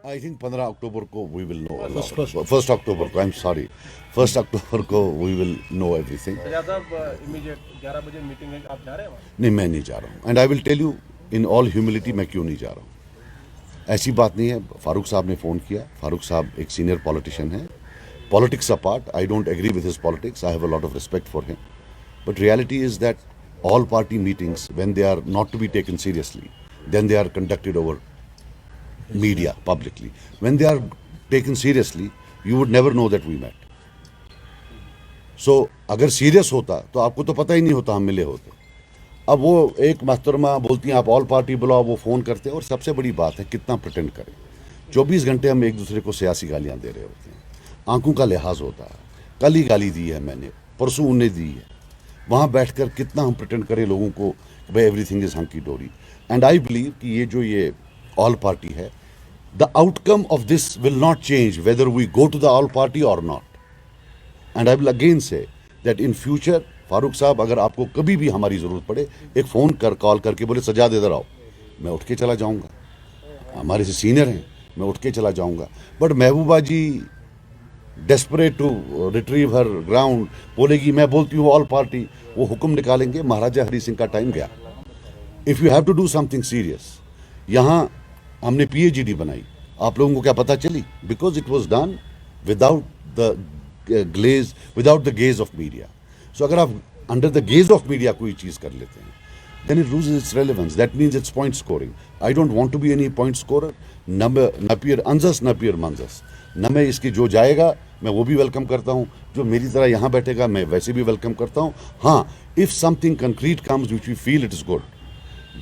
I think 15 October को we will know, first October को, I am sorry, 1 October को we will know everything. Immediate 11 बजे meeting है, आप जा रहे हैं वहाँ? नहीं, मैं नहीं जा रहा हूँ, and I will tell you in all humility मैं क्यों नहीं जा रहा हूँ। ऐसी बात नहीं है, फारूक साहब ने फ़ोन किया, फारूक साहब एक सीनियर पॉलिटिशियन है, politics apart, I don't agree with his politics, I have a lot of respect for him, but reality is that all party meetings, when they are not to be taken seriously, then they are conducted over media publicly. When they are taken seriously, you would never know that we met. So अगर serious होता तो आपको तो पता ही नहीं होता हम मिले होते। अब वो एक महतरमा बोलती हैं आप ऑल पार्टी बुलाओ, वो फ़ोन करते हैं, और सबसे बड़ी बात है कितना प्रिटेंड करें। 24 घंटे हम एक दूसरे को सियासी गालियाँ दे रहे होते हैं, आंखों का लिहाज होता है। कल ही गाली दी है मैंने, परसों उन्हें दी है। वहाँ बैठकर कितना हम प्रिटेंड करें लोगों को कि भाई एवरीथिंग इज हंकी डोरी। एंड आई बिलीव कि ये ऑल पार्टी है, the outcome of this will not change whether we go to the all party और not. And I will again say that in future Farooq Sahab, अगर आपको कभी भी हमारी ज़रूरत पड़े, एक फ़ोन कॉल करके बोले सजाद इधर आओ, मैं उठ के चला जाऊँगा। हमारे से सीनियर हैं, मैं उठ के चला जाऊँगा। But Mehbooba ji desperate to retrieve her ground बोलेगी मैं बोलती हूँ ऑल पार्टी, वो हुक्म निकालेंगे, महाराजा हरी सिंह का टाइम गया। If you have to do something serious, यहाँ हमने PhD बनाई, आप लोगों को क्या पता चली? Because it was done without the gaze of media. So अगर आप under the gaze of media कोई चीज़ कर लेते हैं, then it loses its relevance. That means it's point scoring. I don't want to be any point scorer. Napier Anzas, Napier Manzas. न मैं इसकी जो जाएगा मैं वो भी वेलकम करता हूँ, जो मेरी तरह यहाँ बैठेगा मैं वैसे भी वेलकम करता हूँ। हाँ, if something concrete comes which we feel it is good,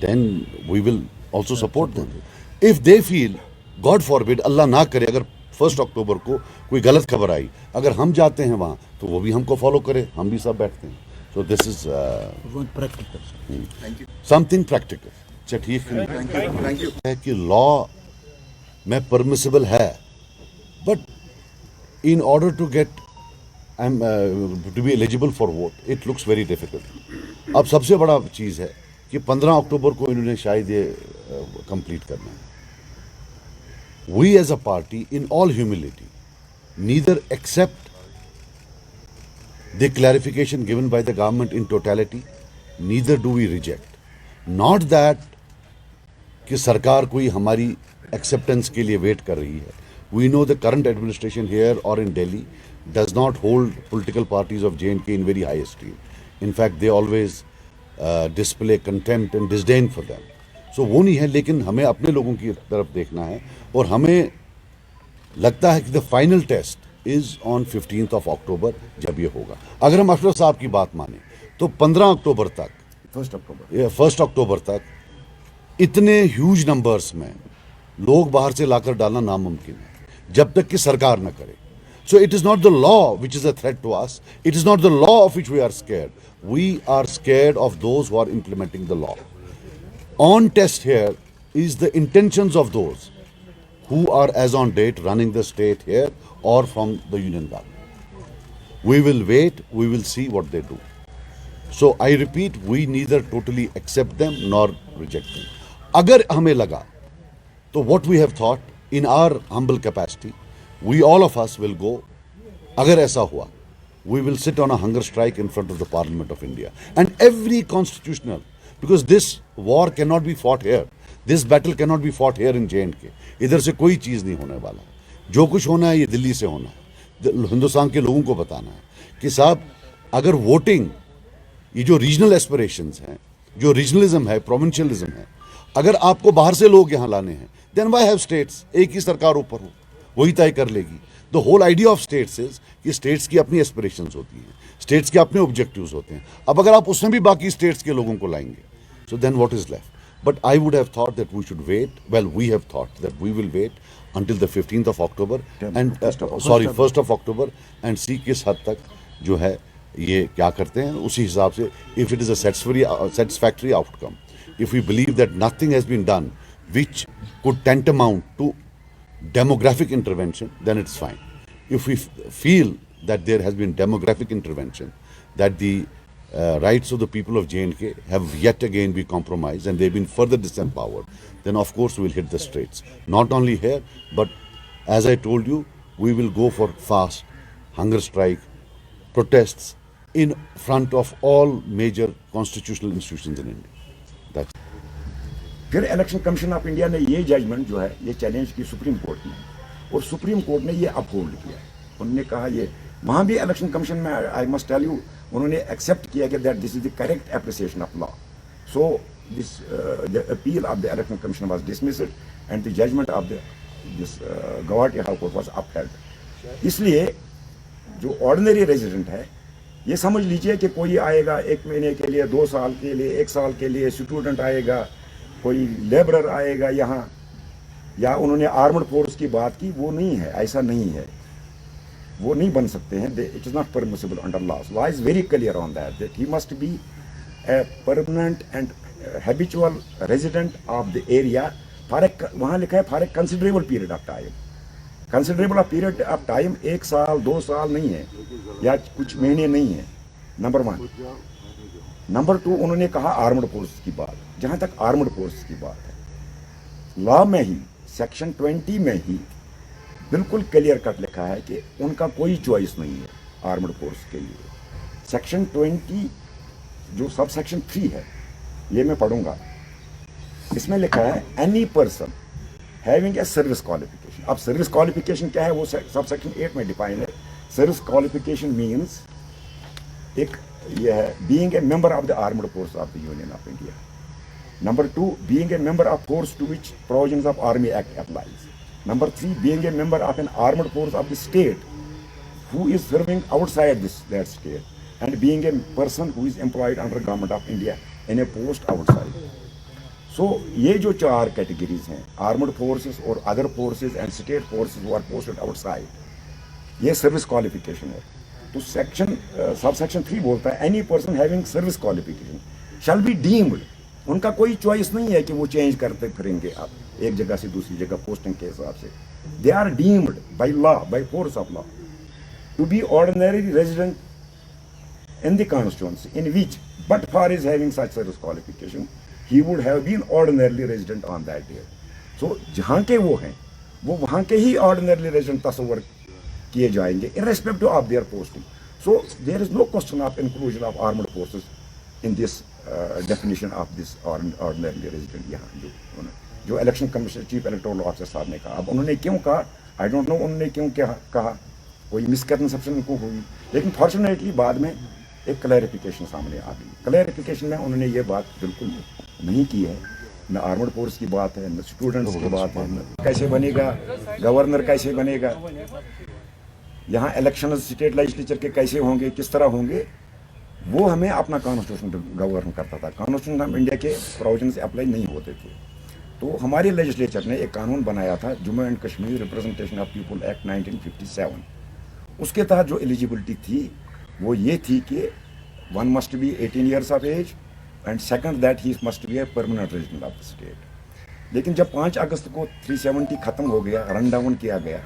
then we will also support them. If they feel, God forbid, अल्लाह ना करे, अगर 1 अक्टूबर को कोई गलत खबर आई, अगर हम जाते हैं वहाँ तो वो भी हमको फॉलो करे, हम भी सब बैठते हैं। So this is practical. Thank you. Something practical. अच्छा ठीक है। Thank you. है कि लॉ में परमिसिबल है, but in order to get to be eligible for vote it looks very difficult. अब सबसे बड़ा चीज़ है कि 15 अक्टूबर को इन्होंने शायद ये कंप्लीट करना है। We as a party in all humility neither accept the clarification given by the government in totality, neither do we reject. Not that कि सरकार कोई हमारी acceptance के लिए wait कर रही है. We know the current administration here or in Delhi does not hold political parties of J&K in very high esteem. In fact, they always display contempt and disdain for them. So वो नहीं है, लेकिन हमें अपने लोगों की तरफ देखना है, और हमें लगता है कि the final test is on 15th of October जब ये होगा। अगर हम अफसर साहब की बात माने तो 15 अक्टूबर तक, 1 अक्टूबर तक इतने ह्यूज नंबर्स में लोग बाहर से लाकर डालना नामुमकिन है जब तक कि सरकार न करे। So it is not the law which is a threat to us, it is not the law of which we are scared, we are scared of those who are implementing the law. On test here is the intentions of those who are as on date running the state here or from the union government. We will wait, we will see what they do. So I repeat, we neither totally accept them nor reject them. Agar hame laga, so what we have thought in our humble capacity, we all of us will go. Agar aisa hua, we will sit on a hunger strike in front of the Parliament of India. And every constitutional, because this war cannot be fought here. This battle cannot be fought here in J&K. इधर से कोई चीज़ नहीं होने वाला। जो कुछ होना है ये दिल्ली से होना है। हिंदुस्तान के लोगों को बताना है कि साहब अगर वोटिंग, ये जो रीजनल एस्पिरेशंस हैं, जो रीजनलिज्म है, प्रोविंशियलिज्म है, अगर आपको बाहर से लोग यहाँ लाने हैं, देन व्हाई हैव स्टेट्स? एक ही सरकार ऊपर हो, वही तय कर लेगी। The whole idea of states is कि स्टेट्स की अपनी एस्पिरेशंस होती हैं, स्टेट्स के अपने ऑब्जेक्टिव्स होते हैं। अब अगर आप उसमें भी बाकी स्टेट्स के लोगों को लाएंगे, so then what is left? But I would have thought that we should wait. Well, we have thought that we will wait until the 15th of October and 1st of October and see किस हद तक जो है ये क्या करते हैं, उसी हिसाब से if it is a satisfactory outcome, if we believe that nothing has been done which could tantamount to demographic intervention, then it's fine. If we feel that there has been demographic intervention, that the rights of the people of J&K have yet again been compromised and they've been further disempowered, then of course we'll hit the streets. Not only here, but as I told you, we will go for fast hunger strike, protests in front of all major constitutional institutions in India. That's फिर election commission of India ने ये judgement जो है ये challenge की supreme court में और supreme court ने ये अपहोल्ड किया। उन्होंने कहा ये वहाँ भी इलेक्शन कमीशन में आई मस्ट टेल यू उन्होंने एक्सेप्ट किया कि that this is the correct appreciation of law. So this the appeal of the election commission was dismissed and the judgment of this Guwahati high court was upheld. इसलिए जो ordinary resident है ये समझ लीजिए कि कोई आएगा 1 महीने के लिए, 2 साल के लिए, 1 साल के लिए, स्टूडेंट आएगा, कोई लेबरर आएगा यहाँ, या उन्होंने आर्मड फोर्स की बात की, वो नहीं है, ऐसा नहीं है, वो नहीं बन सकते हैं। It is not permissible under law is very clear on that he must be a permanent and habitual resident of the area for a, वहाँ लिखा है for a considerable period of time. Considerable period of time 1 साल 2 साल नहीं है या कुछ महीने नहीं है, नंबर 1। नंबर 2 उन्होंने कहा आर्मड फोर्स की बात। जहाँ तक आर्मड फोर्स की बात है, लॉ में ही सेक्शन 20 में ही बिल्कुल क्लियर कट लिखा है कि उनका कोई चॉइस नहीं है आर्मड फोर्स के लिए। सेक्शन 20 जो सब सेक्शन 3 है ये मैं पढ़ूंगा, इसमें लिखा है any person having a service qualification. अब सर्विस क्वालिफिकेशन क्या है वो सब सेक्शन 8 में डिफाइन है। सर्विस क्वालिफिकेशन मीन्स एक ये है being a member of the armed force of the union of India. Number 2 being a member of force to which provisions of army act applies. Number 3, being a member of an armed force of the state who is serving outside that state, and being a person who is employed under government of India in a post outside. So ये जो 4 categories हैं, armed forces और other forces and state forces who are posted outside, ये service qualification है। तो section sub section 3 बोलता है any person having service qualification shall be deemed. उनका कोई चॉइस नहीं है कि वो चेंज करते फिरेंगे आप एक जगह से दूसरी जगह पोस्टिंग के हिसाब से। They are deemed by law, by force of law to be ordinary resident in the constituency in which but for is having such service qualification he would have been ordinarily resident on that day. So जहाँ के वो हैं वो वहाँ के ही ordinarily resident तस्वर किए जाएंगे irrespective of their posting. So there is no question of inclusion of armed forces in this definition of this ordinarily resident. यहाँ जो election commission chief electoral officer साहब ने कहा, अब उन्होंने क्यों कहा आई डोंट नो, उन्होंने क्यों क्या कहा, कोई मिसकंसेप्शन उनको हुई, लेकिन फॉर्चुनेटली बाद में एक क्लैरिफिकेशन सामने आ गई। क्लैरिफिकेशन में उन्होंने ये बात बिल्कुल नहीं की है, न आर्मड फोर्स की बात है, न स्टूडेंट्स की बात है, कैसे बनेगा गवर्नर, कैसे बनेगा यहाँ इलेक्शन स्टेट लेजिस्लेचर के कैसे होंगे, किस तरह होंगे, वो हमें अपना कॉन्स्टिट्यूशन गवर्न करता था। कॉन्स्टिट्यूशन ऑफ इंडिया के प्रोविजंस अप्लाई नहीं होते थे। तो हमारे लेजिस्लेचर ने एक कानून बनाया था Jammu and Kashmir representation of people act 1957। उसके तहत जो एलिजिबिलिटी थी वो ये थी कि one must be 18 years of age and second that he must be a permanent resident of the state. लेकिन जब 5 अगस्त को 370 खत्म हो गया, रन डाउन किया गया,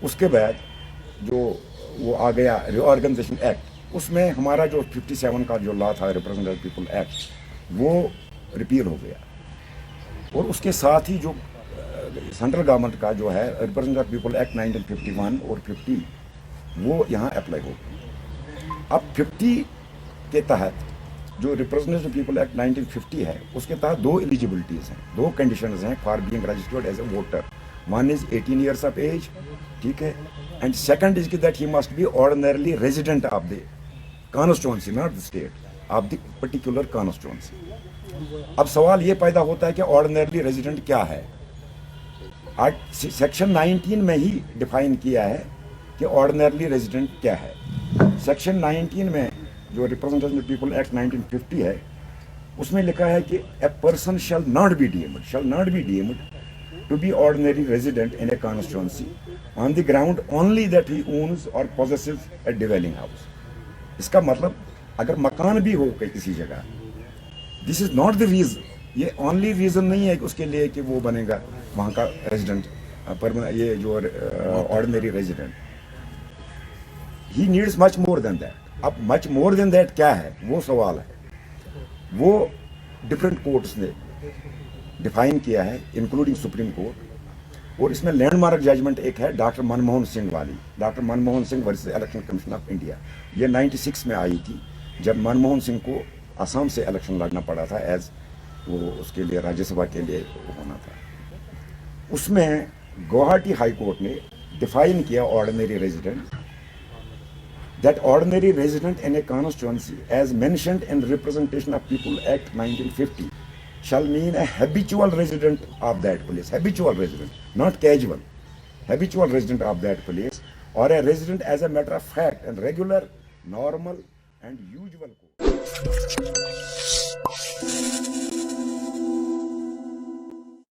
उसके बाद जो वो आ गया रिऑर्गेनाइजेशन एक्ट, उसमें हमारा जो 57 का जो लॉ था रिप्रेजेंटेटिव पीपल एक्ट वो रिपील हो गया, और उसके साथ ही जो सेंट्रल गवर्नमेंट का जो है रिप्रेजेंटेटिव पीपल एक्ट 1951 और 50 वो यहाँ अप्लाई हो गया। अब 50 के तहत जो रिप्रेजेंटेटिव पीपल एक्ट 1950 है उसके तहत 2 एलिजिबिलिटीज़ हैं, 2 कंडीशंस हैं for being registered as a voter. One is 18 years of age, ठीक है, and second is that he must be ordinarily resident of the constituency, not the state, of the particular constituency. अब सवाल ये पैदा होता है कि ऑर्डिनरली रेजिडेंट क्या है। आज सेक्शन 19 में ही डिफाइन किया है कि ऑर्डिनरली रेजिडेंट क्या है। सेक्शन 19 में जो रिप्रेजेंटेटिव पीपल एक्ट 1950 है उसमें लिखा है कि a person shall not be deemed to be ordinary resident in a constituency on the ground only that he owns और पोजेसेस ए डिवेलिंग हाउस। इसका मतलब अगर मकान भी हो किसी जगह, this is not the reason, ये ओनली रीजन नहीं है कि उसके लिए कि वो बनेगा वहाँ का रेजिडेंट, ये जो ordinary resident, he needs much more than that. अब मच मोर देन दैट क्या है वो सवाल है, वो डिफरेंट कोर्ट्स ने डिफाइन किया है इंक्लूडिंग सुप्रीम कोर्ट। और इसमें लैंडमार्क जजमेंट एक है डॉक्टर मनमोहन सिंह वाली, doctor Manmohan Singh versus election commission of India. ये 96 में आई थी जब मनमोहन सिंह को असम से इलेक्शन लड़ना पड़ा था, एज वो उसके लिए राज्यसभा के लिए होना था। उसमें गुवाहाटी हाई कोर्ट ने डिफाइन किया ordinary resident, that ordinary resident in a constituency as mentioned in Representation of People Act 1950 shall mean a habitual resident of that place, habitual resident, not casual, habitual resident of that place, or a resident as a matter of fact and regular, normal and usual course.